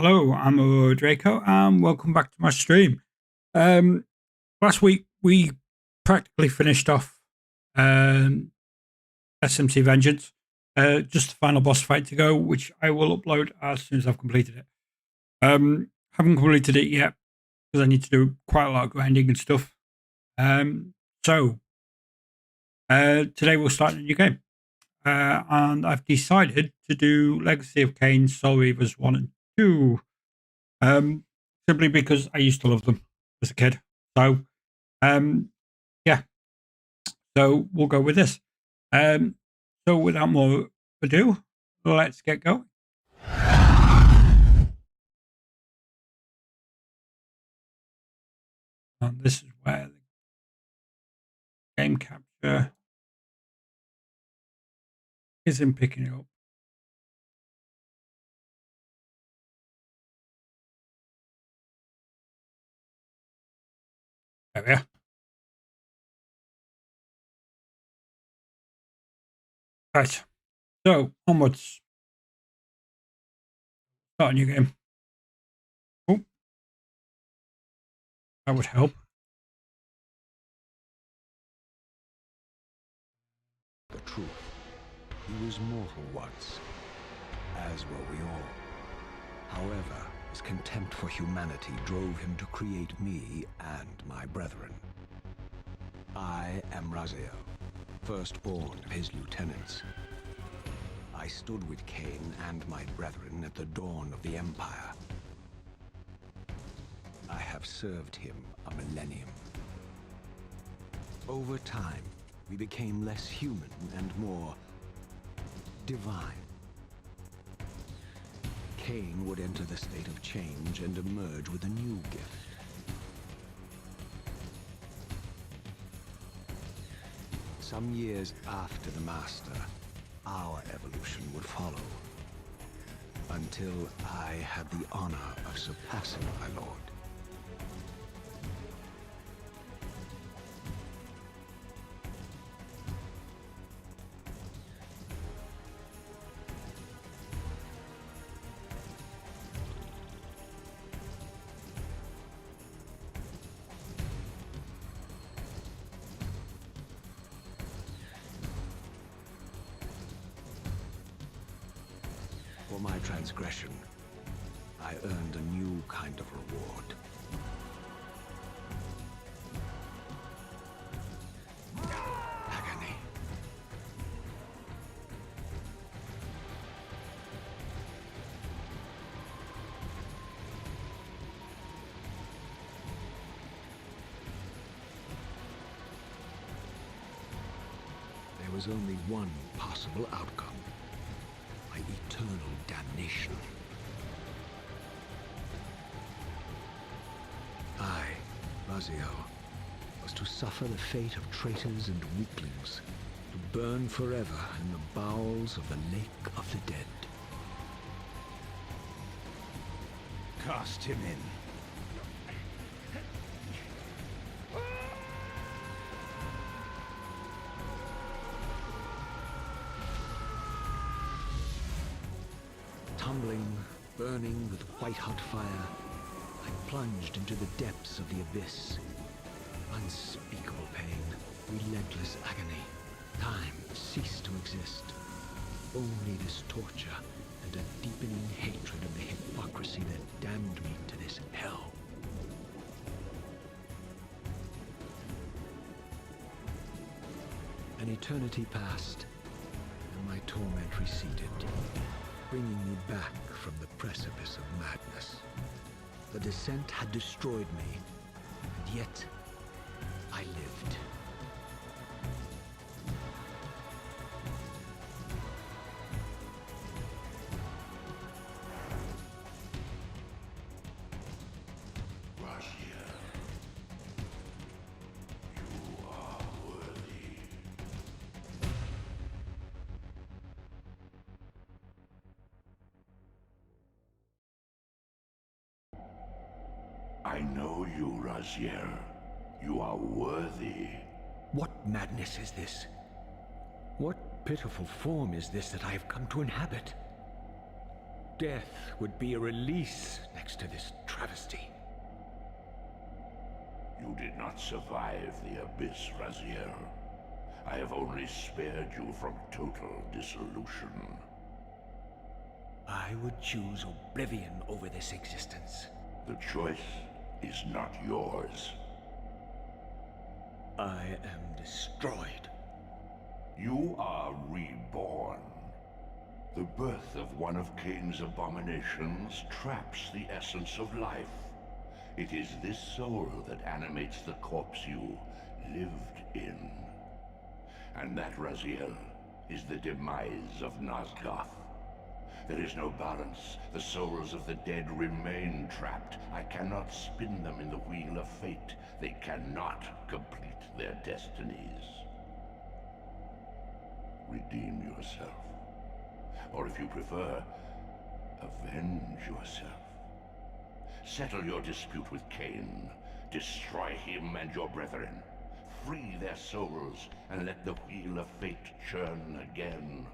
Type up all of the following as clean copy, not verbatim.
Hello, I'm Draco, and welcome back to my stream. Last week we practically finished off SMC Vengeance. Just the final boss fight to go, which I will upload as soon as I've completed it. Haven't completed it yet because I need to do quite a lot of grinding and stuff. So today we'll start a new game, and I've decided to do Legacy of Kain, Soul Reavers 1 and 2. Simply because I used to love them as a kid. So, yeah. So we'll go with this. So without more ado, let's get going. And this is where the game capture isn't picking it up. There we are. Right. So onwards. Start a new game. Oh, that would help. The truth. He was mortal once, as were we all. However, his contempt for humanity drove him to create me and my brethren. I am Raziel, firstborn of his lieutenants. I stood with Kain and my brethren at the dawn of the Empire. I have served him a millennium. Over time, we became less human and more divine. Kain would enter the state of change and emerge with a new gift. Some years after the Master, our evolution would follow, until I had the honor of surpassing my lord. For my transgression, I earned a new kind of reward. Agony. There was only one possible outcome. Eternal damnation. I, Raziel, was to suffer the fate of traitors and weaklings, to burn forever in the bowels of the Lake of the Dead. Cast him in. Tumbling, burning with white-hot fire, I plunged into the depths of the abyss. Unspeakable pain, relentless agony. Time ceased to exist. Only this torture and a deepening hatred of the hypocrisy that damned me to this hell. An eternity passed, and my torment receded, bringing me back from the precipice of madness. The descent had destroyed me, and yet I lived. I know you, Raziel. You are worthy. What madness is this? What pitiful form is this that I have come to inhabit? Death would be a release next to this travesty. You did not survive the abyss, Raziel. I have only spared you from total dissolution. I would choose oblivion over this existence. The choice is not yours. I am destroyed. You are reborn. The birth of one of Kain's abominations traps the essence of life. It is this soul that animates the corpse you lived in. And that, Raziel, is the demise of Nosgoth. There is no balance. The souls of the dead remain trapped. I cannot spin them in the wheel of fate. They cannot complete their destinies. Redeem yourself. Or if you prefer, avenge yourself. Settle your dispute with Kain. Destroy him and your brethren. Free their souls and let the wheel of fate churn again.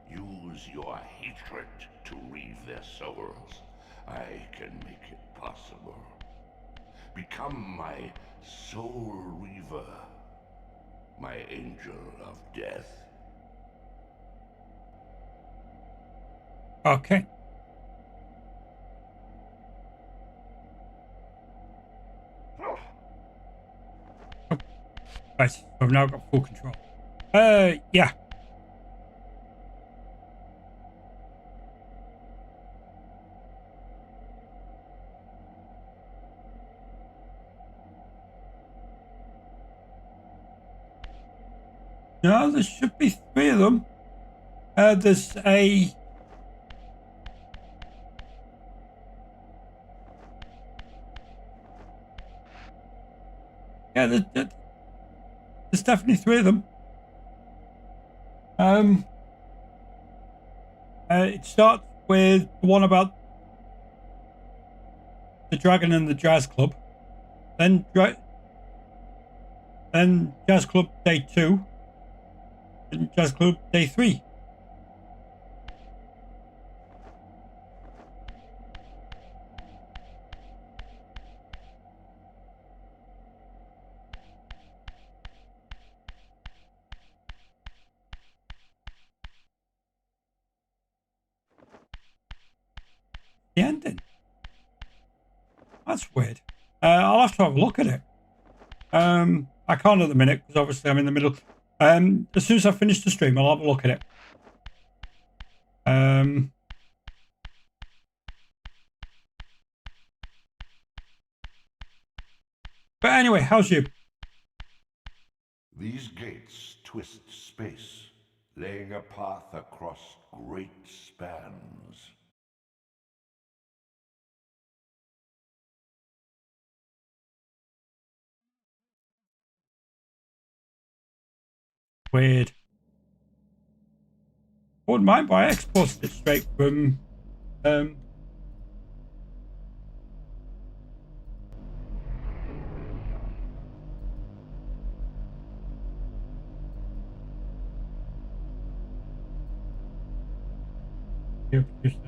Use your hatred to reave their souls. I can make it possible. Become my soul reaver, my angel of death. Okay. Oh. Right, so I've now got full control. Yeah. No, there should be 3 of them. There's a... Yeah, there's definitely 3 of them. It starts with the one about the dragon and the jazz club. Then jazz club day 2. And jazz club day 3. The ending. That's weird. I'll have to have a look at it. I can't at the minute because obviously I'm in the middle. As soon as I finish the stream, I'll have a look at it. But anyway, how's you? These gates twist space, laying a path across great spans. Weird. I wouldn't mind, but I exported it straight from here, producer.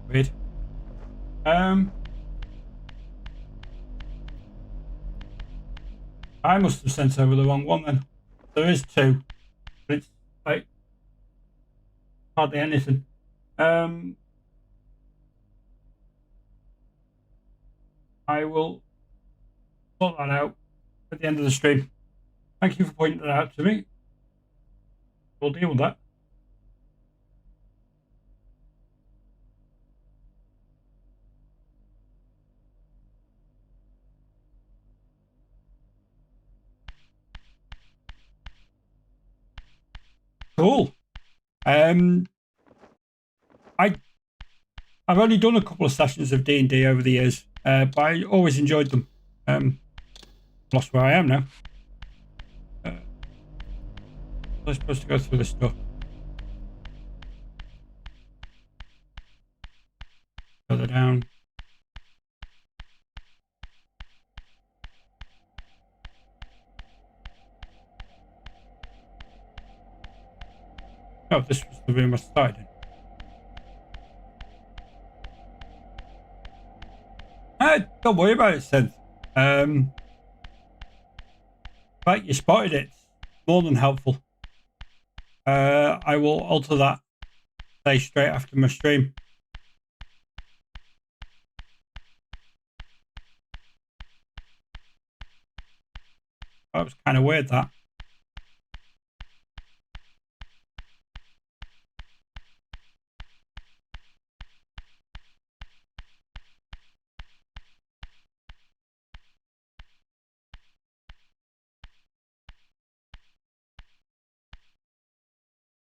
Weird. I must have sent over the wrong one then. There is 2, but it's like hardly anything. I will sort that out at the end of the stream. Thank you for pointing that out to me. We'll deal with that. Cool. I've only done a couple of sessions of D&D over the years, but I always enjoyed them. Lost where I am now. I'm supposed to go through this stuff. Further down. Oh, this was the room I started in. Don't worry about it, Synth. In fact, you spotted it. More than helpful. I will alter that, say, straight after my stream. That was kind of weird, that.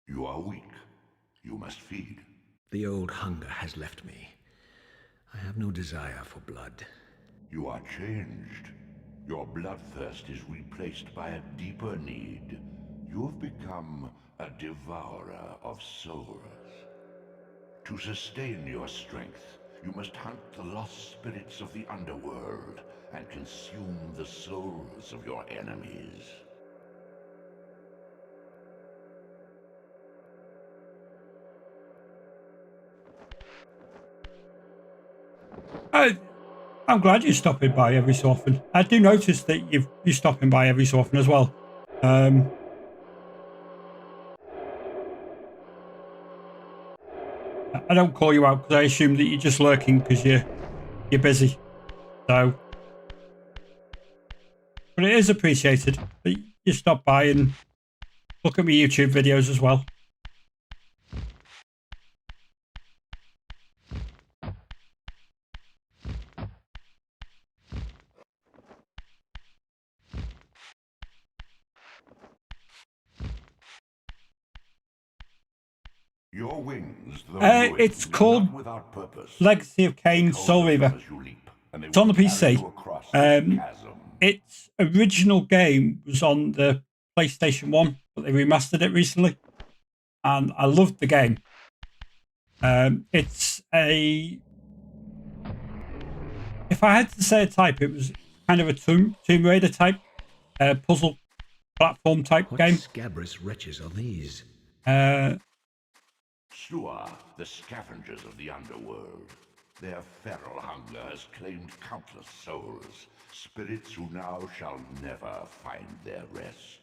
You are weak. You must feed. The old hunger has left me. I have no desire for blood. You are changed. Your bloodthirst is replaced by a deeper need. You have become a devourer of souls. To sustain your strength, you must hunt the lost spirits of the underworld and consume the souls of your enemies. I'm glad you're stopping by every so often. I do notice that you're stopping by every so often as well. I don't call you out because I assume that you're just lurking because you're busy. So, but it is appreciated that you stop by and look at my YouTube videos as well. Your wings, it's called without purpose. Legacy of Kain Soul Reaver. It's on the PC. Its original game was on the PlayStation 1, but they remastered it recently. And I loved the game. It's a... If I had to say a type, it was kind of a Tomb Raider type puzzle platform type What game. scabrous wretches are these? Stua, the scavengers of the underworld. Their feral hunger has claimed countless souls, spirits who now shall never find their rest.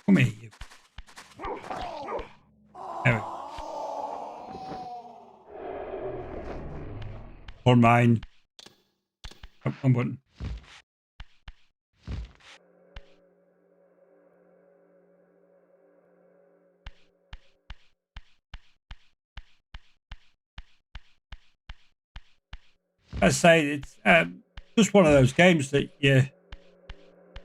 Come here, you. There we go. Or mine. Oh, one button. I say it's just one of those games that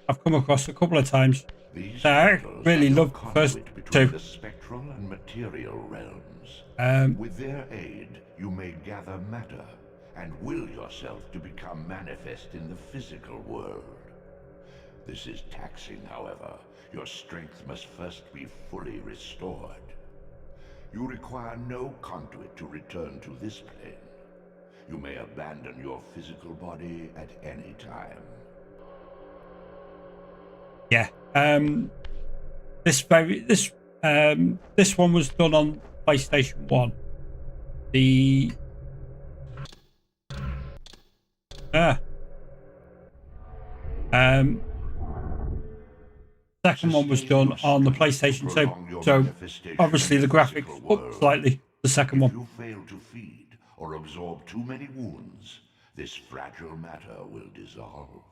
I've come across a couple of times. These I really love the first two. The Spectral and Material Realms. With their aid, you may gather matter and will yourself to become manifest in the physical world. This is taxing, however. Your strength must first be fully restored. You require no conduit to return to this plane. You may abandon your physical body at any time. Yeah. This one was done on PlayStation 1. The second one was done on the PlayStation 2. So obviously the graphics up slightly. The second one. If you fail to feed or absorb too many wounds, this fragile matter will dissolve.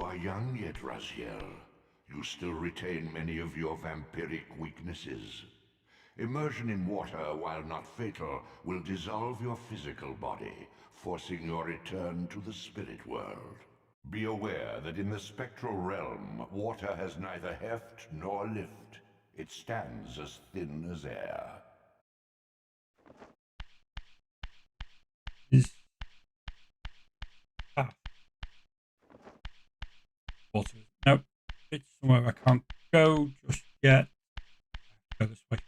are young yet, Raziel. You still retain many of your vampiric weaknesses. Immersion in water, while not fatal, will dissolve your physical body, forcing your return to the spirit world. Be aware that in the spectral realm, water has neither heft nor lift. It stands as thin as air. Is ah, water. Nope. It's somewhere I can't go just yet. Go this way.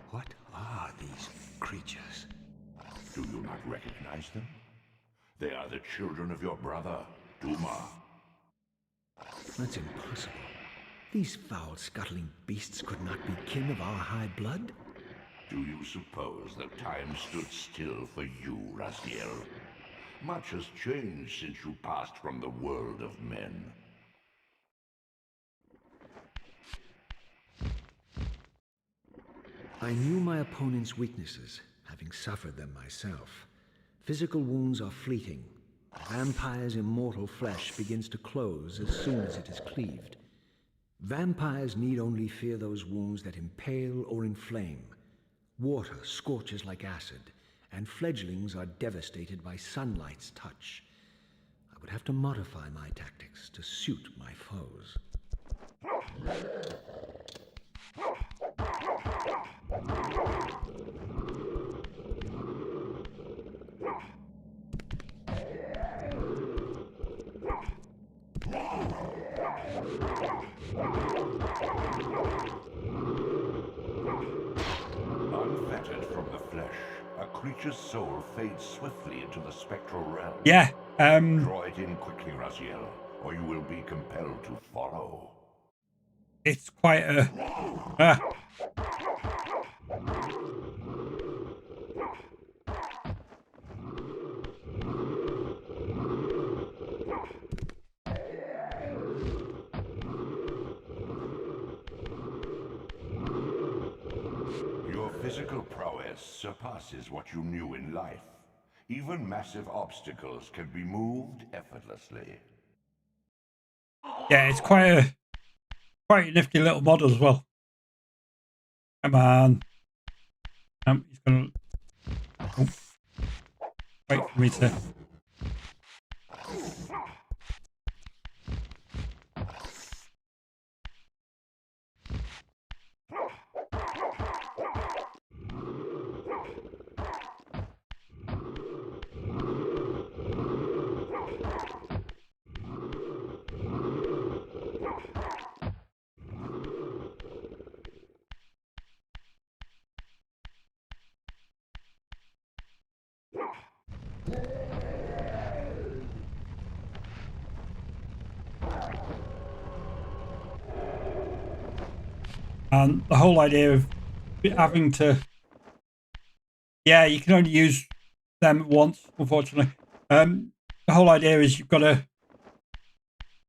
What are these creatures? Do you not recognize them? They are the children of your brother, Duma. That's impossible. These foul, scuttling beasts could not be kin of our high blood? Do you suppose that time stood still for you, Raziel? Much has changed since you passed from the world of men. I knew my opponent's weaknesses, having suffered them myself. Physical wounds are fleeting. A vampire's immortal flesh begins to close as soon as it is cleaved. Vampires need only fear those wounds that impale or inflame. Water scorches like acid, and fledglings are devastated by sunlight's touch. I would have to modify my tactics to suit my foes. Unfettered from the flesh, a creature's soul fades swiftly into the spectral realm. Yeah. Draw it in quickly, Raziel, or you will be compelled to follow. It's quite a. Ah. Your physical prowess surpasses what you knew in life. Even massive obstacles can be moved effortlessly. Yeah, it's quite a nifty little mod as well. Come on. He's gonna. Oh. Wait for me to. And the whole idea of having to. Yeah, you can only use them once, unfortunately. The whole idea is you've got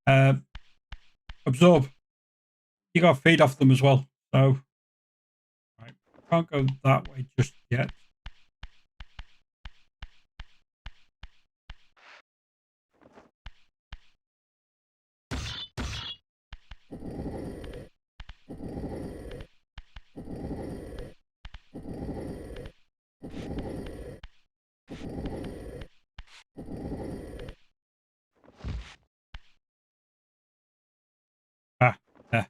to absorb. You got to feed off them as well. So, right, can't go that way just yet. Ah, yeah.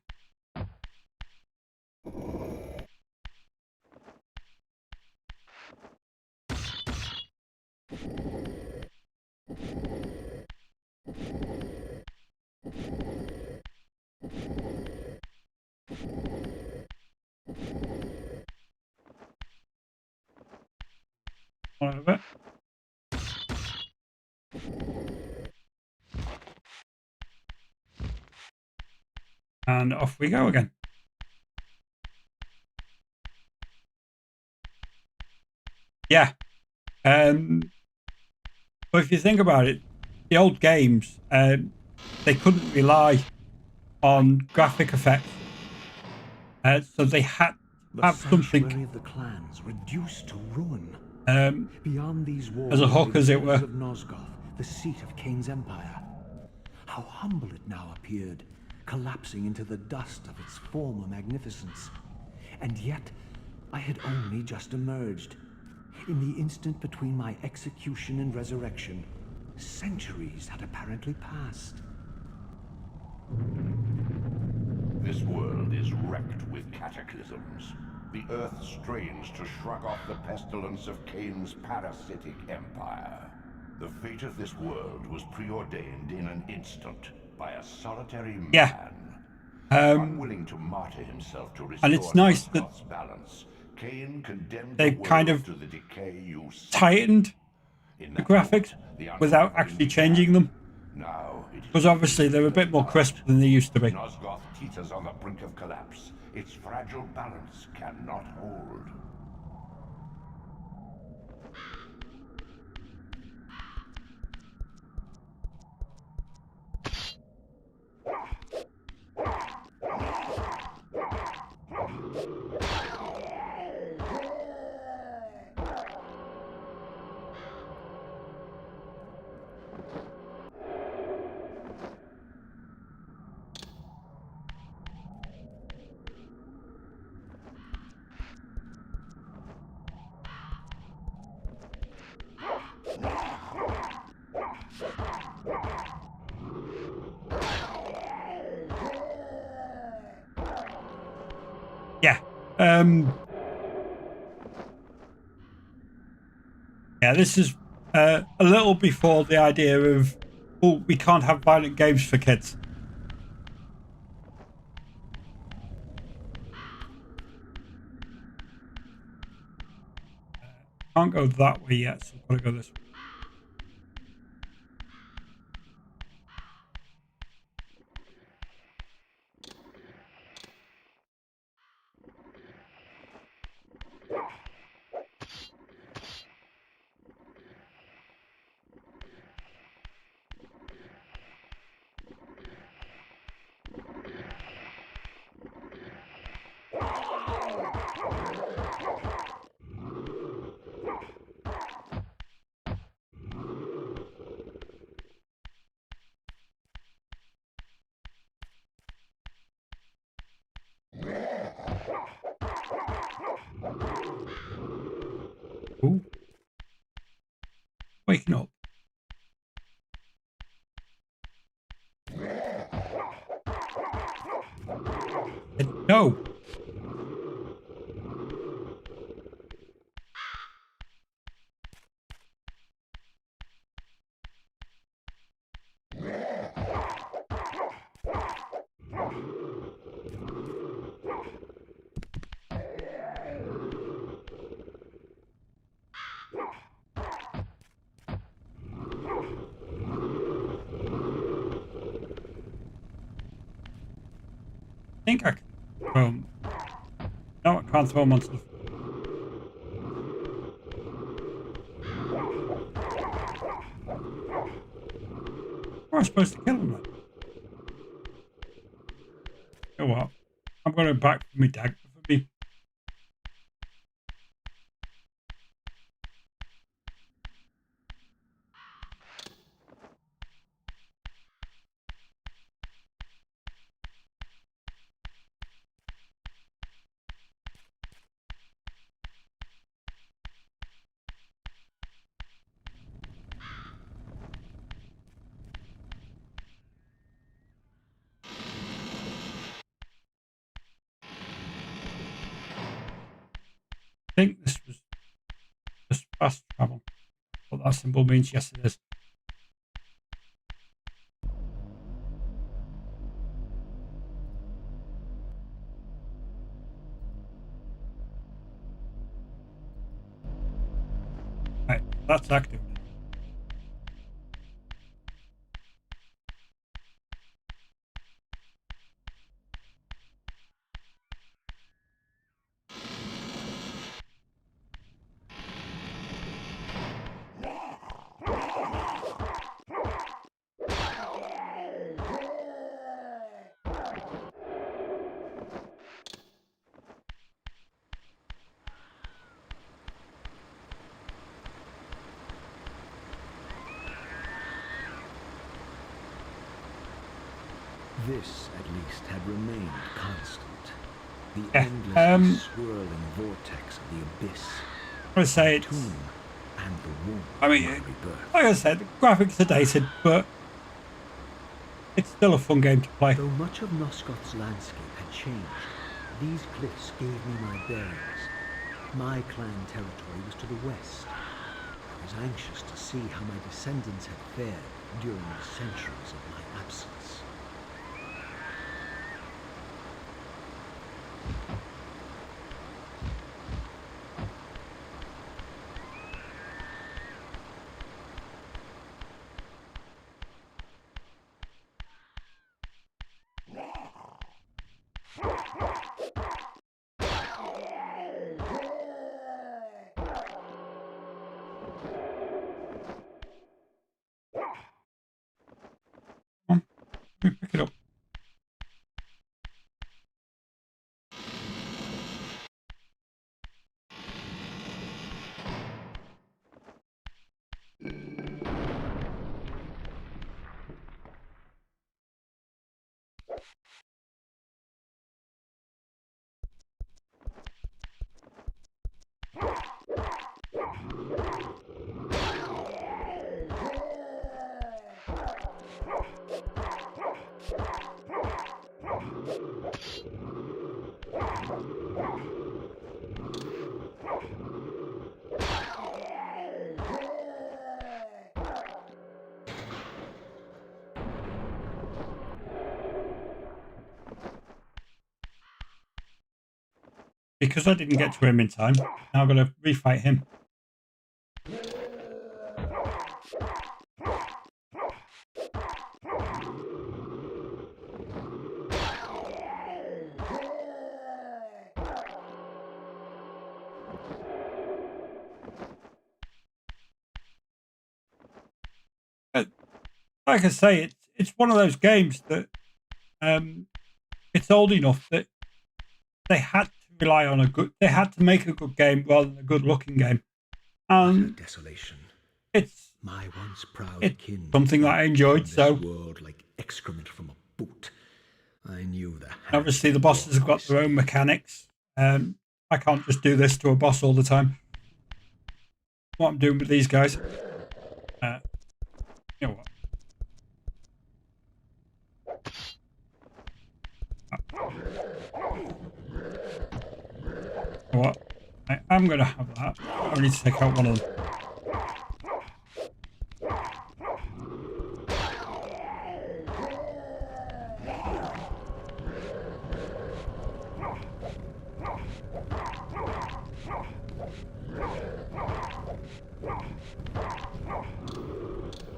All over. And off we go again. Yeah. But if you think about it, the old games, they couldn't rely on graphic effects, so they had to The have sanctuary something of the clans reduced to ruin. um, Beyond these walls as a hook, lay as the it pillars were. of Nosgoth, the seat of Kain's empire. How humble it now appeared, collapsing into the dust of its former magnificence. And yet, I had only just emerged. In the instant between my execution and resurrection, centuries had apparently passed. This world is wrecked with cataclysms. The earth strains to shrug off the pestilence of Kain's parasitic empire. The fate of this world was preordained in an instant by a solitary Yeah. man. Um, Unwilling to martyr himself to and restore it's nice that Nosgoth's balance, Kain condemned the they've kind world of to the decay you see. tightened In the that graphics moment, the without unraveling actually began. changing them. Now it is Because obviously they're a bit more crisp than they used to be. Nosgoth teeters on the brink of collapse. Its fragile balance cannot hold. Yeah. Yeah, this is a little before the idea of, oh, we can't have violent games for kids. Can't go that way yet, so I've got to go this way. Ooh. Waking up. No. I think I can throw them. No, I can't throw them onto the... How am I supposed to kill them then? You know what? I'm going to back for me dagger for me. I think this was just fast travel. What that symbol means, yes it is. Right, that's active. This, at least, had remained constant. The Yeah, endlessly swirling vortex of the abyss. I would say The it's, tomb and the womb I mean, of my rebirth. like I said, the graphics are dated, but it's still a fun game to play. Though much of Nosgoth's landscape had changed, these cliffs gave me my bearings. My clan territory was to the west. I was anxious to see how my descendants had fared during the centuries of my absence. Pick it up. Because I didn't get to him in time, now I've got to refight him. Like I say, it's one of those games that it's old enough that they had to rely on they had to make a good game rather than a good looking game. And Desolation. it's My once proud kin. something that I enjoyed, this so world like excrement from a boot. I knew that. obviously the bosses have got their own mechanics. I can't just do this to a boss all the time. What I'm doing with these guys. You know what? What? I'm going to have that. I need to take out one of them.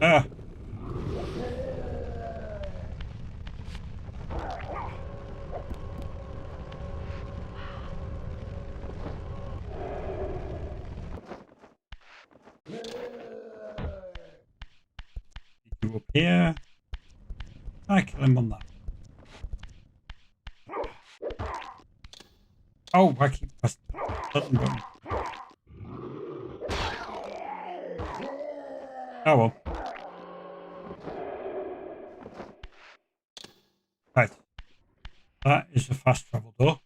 Ah. You up here. I kill him on that. Oh, I keep pressing the button. Oh well. Right. That is a fast travel door.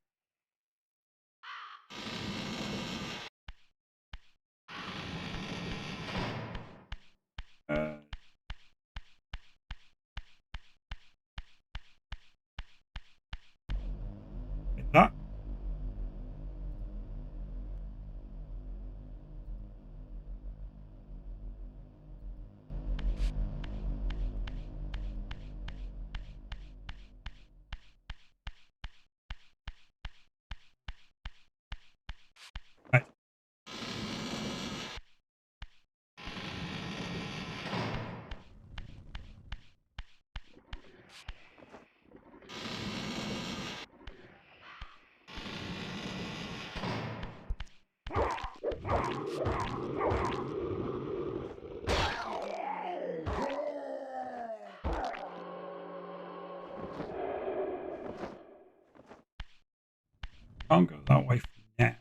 Like that. Right. Can't go that way for now.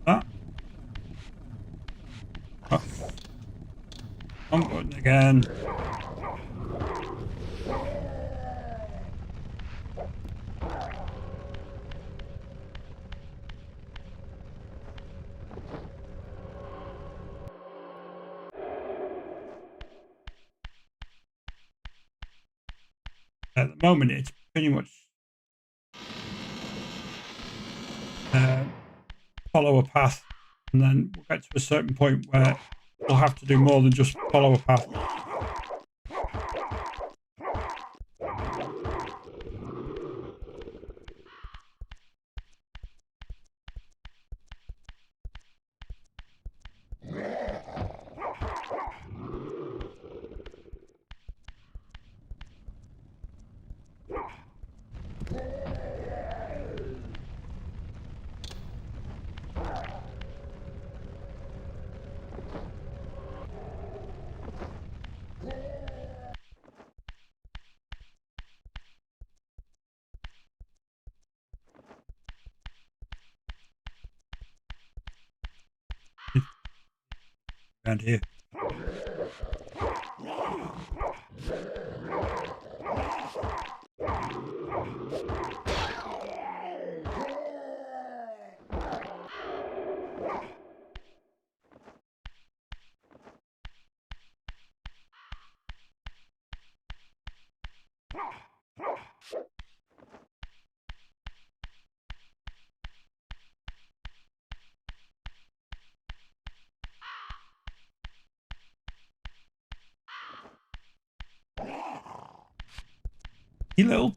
That. Oh. Wrong button again. At the moment, it's pretty much follow a path, and then we'll get to a certain point where we'll have to do more than just follow a path. Around here. You little.